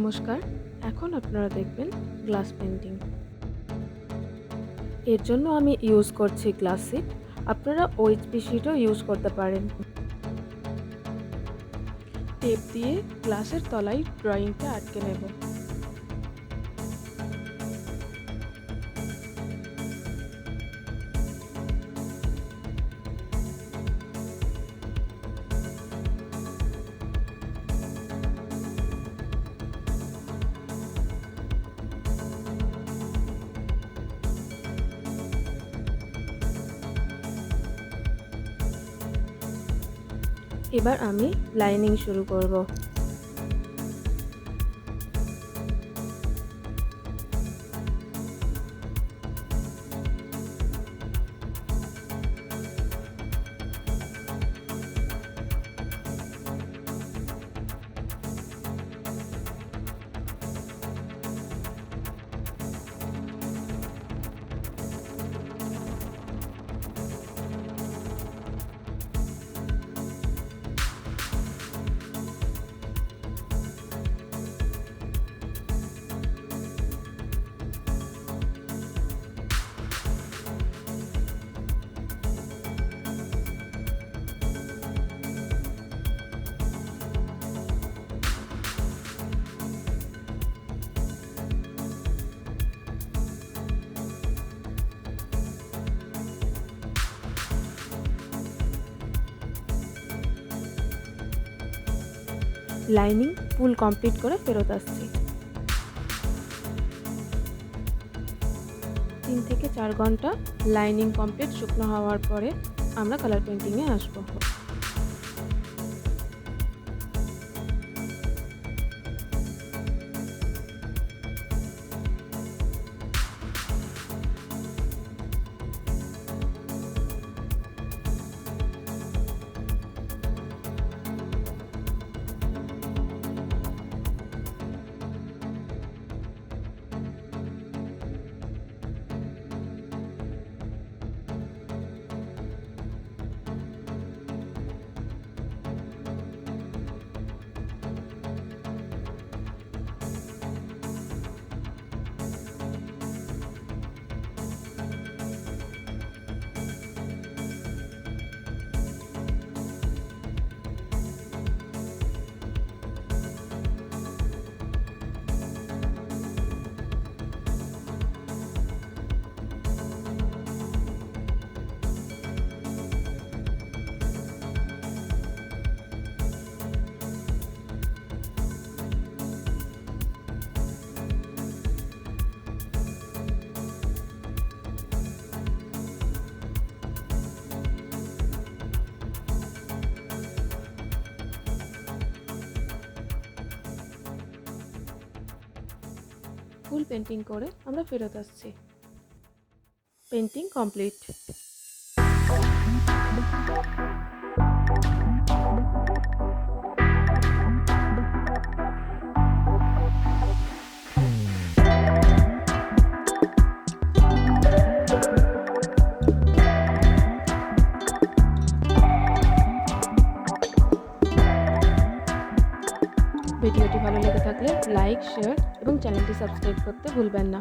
নমস্কার। এখন আপনারা দেখবেন গ্লাস পেইন্টিং। এর জন্য আমি ইউজ করছি গ্লাস শিট। আপনারা ওএইচপি শিটও ইউজ করতে পারেন। টেপ দিয়ে গ্লাসের তলায় ড্রয়িংটা আটকে নেব। এবার আমি লাইনিং শুরু করব। লাইনিং ফুল কমপ্লিট করে ফেরত আসছি। 3 থেকে 4 ঘন্টা লাইনিং কমপ্লিট শুকনো হওয়ার পরে আমরা কালার পেইন্টিংয়ে আসবো। ফুল পেইন্টিং করে আমরা ফেরত আসছি। Painting complete. ভিডিওটি ভালো লেগে থাকলে লাইক, শেয়ার এবং চ্যানেলটি সাবস্ক্রাইব করতে ভুলবেন না।